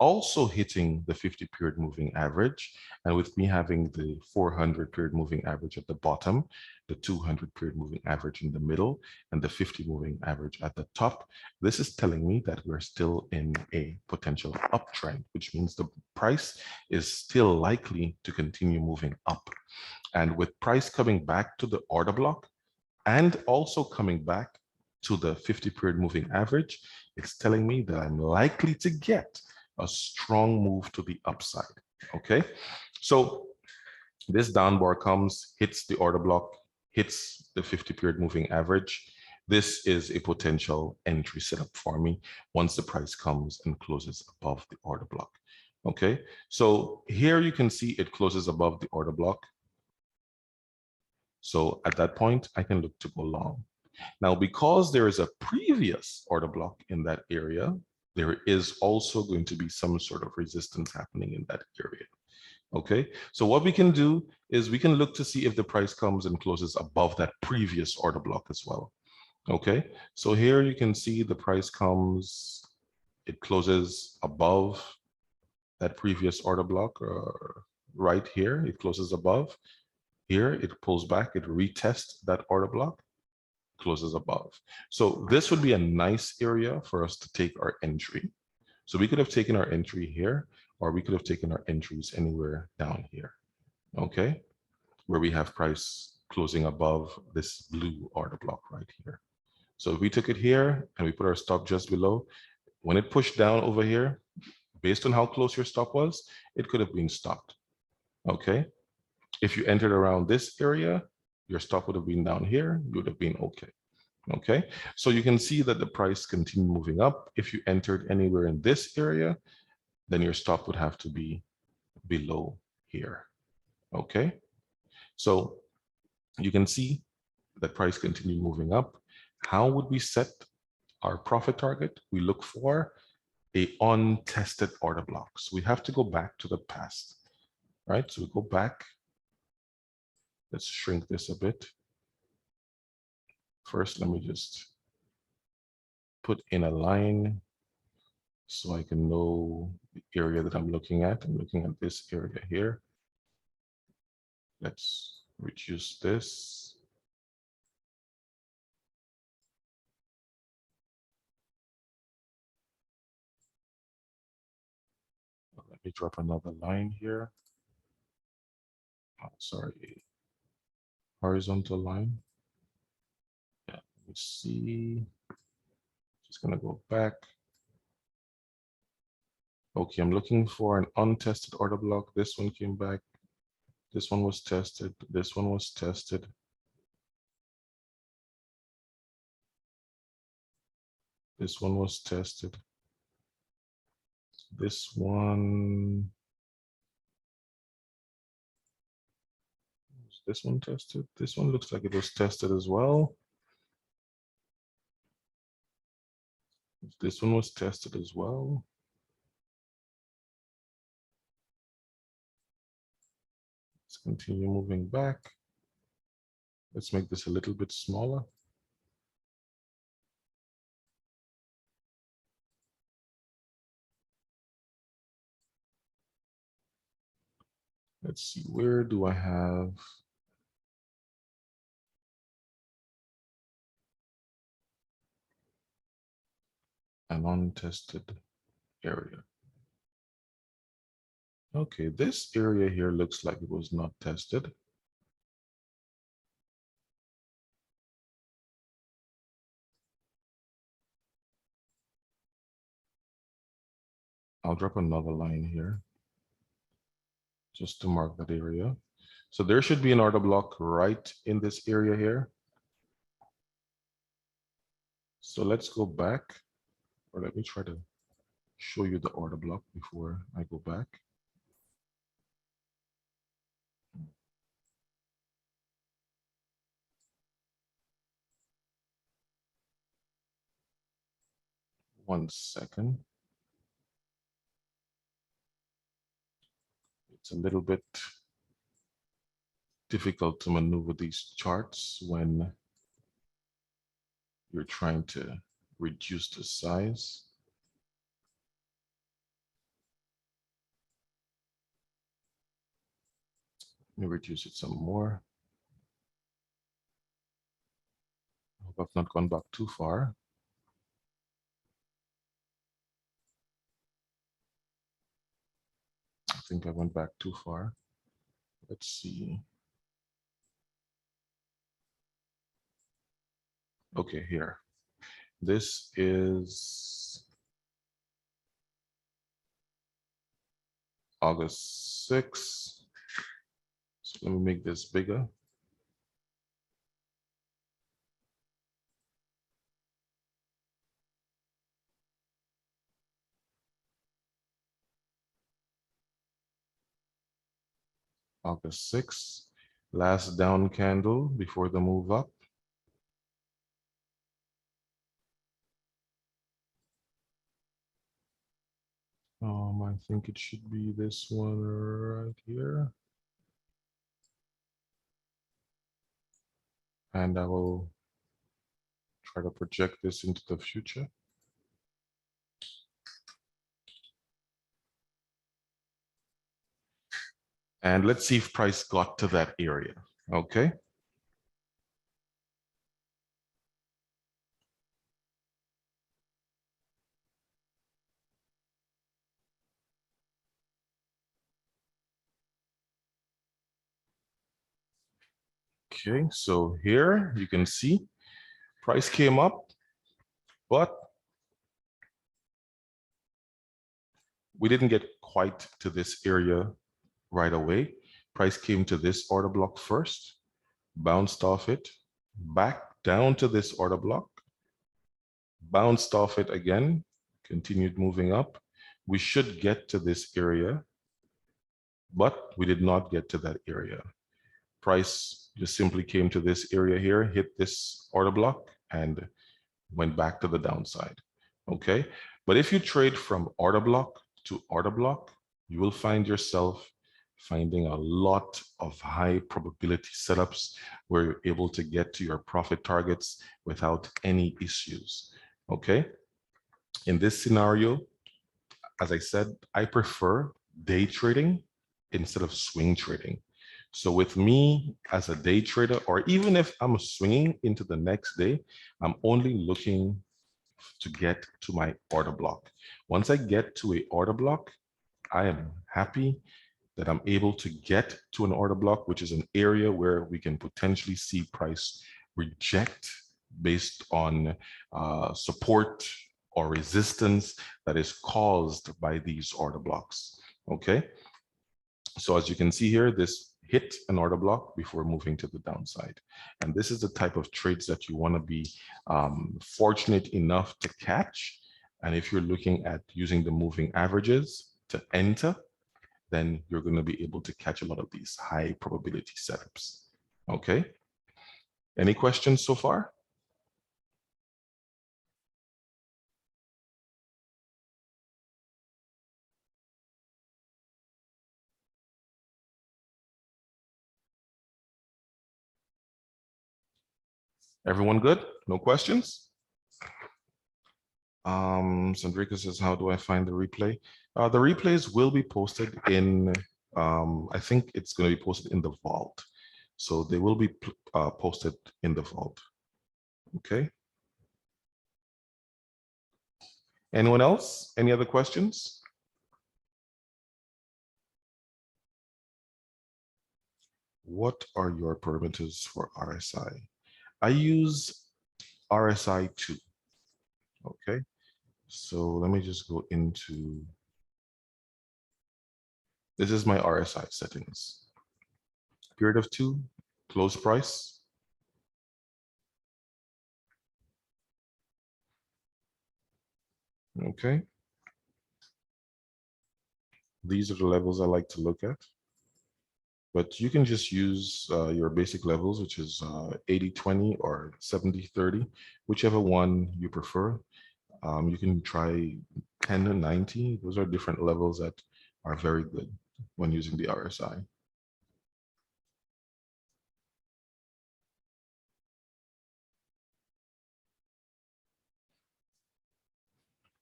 also hitting the 50-period moving average, and with me having the 400-period moving average at the bottom, the 200-period moving average in the middle, and the 50 moving average at the top, this is telling me that we're still in a potential uptrend, which means the price is still likely to continue moving up. And with price coming back to the order block and also coming back to the 50-period moving average, it's telling me that I'm likely to get a strong move to the upside, okay? So this down bar comes, hits the order block, hits the 50-period moving average. This is a potential entry setup for me once the price comes and closes above the order block, okay? So here you can see it closes above the order block. So at that point, I can look to go long. Now, because there is a previous order block in that area, there is also going to be some sort of resistance happening in that area. Okay, so what we can do is we can look to see if the price comes and closes above that previous order block as well. Okay, so here you can see the price comes, it closes above that previous order block, right here, it closes above. Here, it pulls back, it retests that order block, closes above. So this would be a nice area for us to take our entry. So we could have taken our entry here, or we could have taken our entries anywhere down here, okay? Where we have price closing above this blue order block right here. So if we took it here and we put our stop just below, when it pushed down over here, based on how close your stop was, it could have been stopped, okay? If you entered around this area, your stop would have been down here, you would have been okay. Okay, so you can see that the price continued moving up. If you entered anywhere in this area, then your stop would have to be below here. Okay, so you can see that price continued moving up. How would we set our profit target? We look for a untested order block. So we have to go back to the past, right? So we go back. Let's shrink this a bit. First, let me just put in a line so I can know the area that I'm looking at. I'm looking at this area here. Let's reduce this. Let me drop another line here. Oh, sorry, horizontal line. Yeah, let me see. Just gonna go back. Okay, I'm looking for an untested order block. This one came back. This one was tested. This one was tested. This one was tested. This one. Was this one tested? This one looks like it was tested as well. This one was tested as well. Let's continue moving back. Let's make this a little bit smaller. Let's see, where do I have an untested area? Okay, this area here looks like it was not tested. I'll drop another line here just to mark that area. So there should be an order block right in this area here. So let's go back, or let me try to show you the order block before I go back. One second. It's a little bit difficult to maneuver these charts when you're trying to reduce the size. Let me reduce it some more. I hope I've not gone back too far. I think I went back too far. Let's see. Okay, here. This is August 6th. So let me make this bigger. August 6th, last down candle before the move up. I think it should be this one right here. And I will try to project this into the future. And let's see if price got to that area, okay? Okay, so here you can see price came up, but we didn't get quite to this area right away. Price came to this order block first, bounced off it, back down to this order block, bounced off it again, continued moving up. We should get to this area, but we did not get to that area. Price just simply came to this area here, hit this order block, and went back to the downside, okay? But if you trade from order block to order block, you will find yourself finding a lot of high probability setups where you're able to get to your profit targets without any issues, okay? In this scenario, as I said, I prefer day trading instead of swing trading. So with me as a day trader, or even if I'm swinging into the next day, I'm only looking to get to my order block. Once I get to a order block, I am happy that I'm able to get to an order block, which is an area where we can potentially see price reject based on support or resistance that is caused by these order blocks, okay? So as you can see here, this hit an order block before moving to the downside. And this is the type of trades that you want to be fortunate enough to catch. And if you're looking at using the moving averages to enter, then you're going to be able to catch a lot of these high probability setups. Okay. Any questions so far? Everyone good? No questions? Sandrika says, how do I find the replay? The replays will be posted in, I think it's going to be posted in the vault. So they will be posted in the vault. Okay. Anyone else? Any other questions? What are your parameters for RSI? I use RSI 2. Okay. So let me just go into, this is my RSI settings. Period of 2, close price. Okay. These are the levels I like to look at. But you can just use your basic levels, which is 80-20 or 70-30, whichever one you prefer. You can try 10 and 90. Those are different levels that are very good. when using the RSI.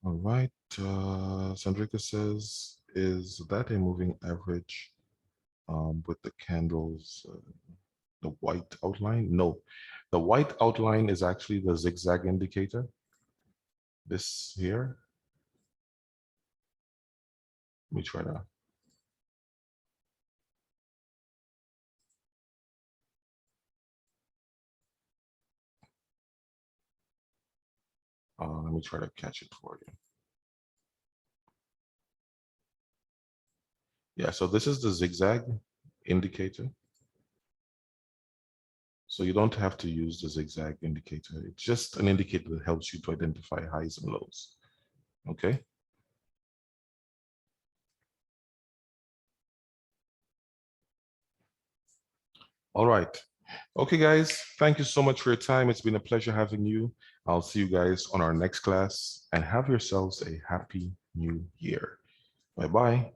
All right, Sandrika says, is that a moving average with the candles, the white outline? No, the white outline is actually the zigzag indicator. This here. Let me try to. Let me try to catch it for you. Yeah, so this is the zigzag indicator. So you don't have to use the zigzag indicator. It's just an indicator that helps you to identify highs and lows. Okay. All right. Okay, guys, thank you so much for your time. It's been a pleasure having you. I'll see you guys on our next class, and have yourselves a happy new year. Bye-bye.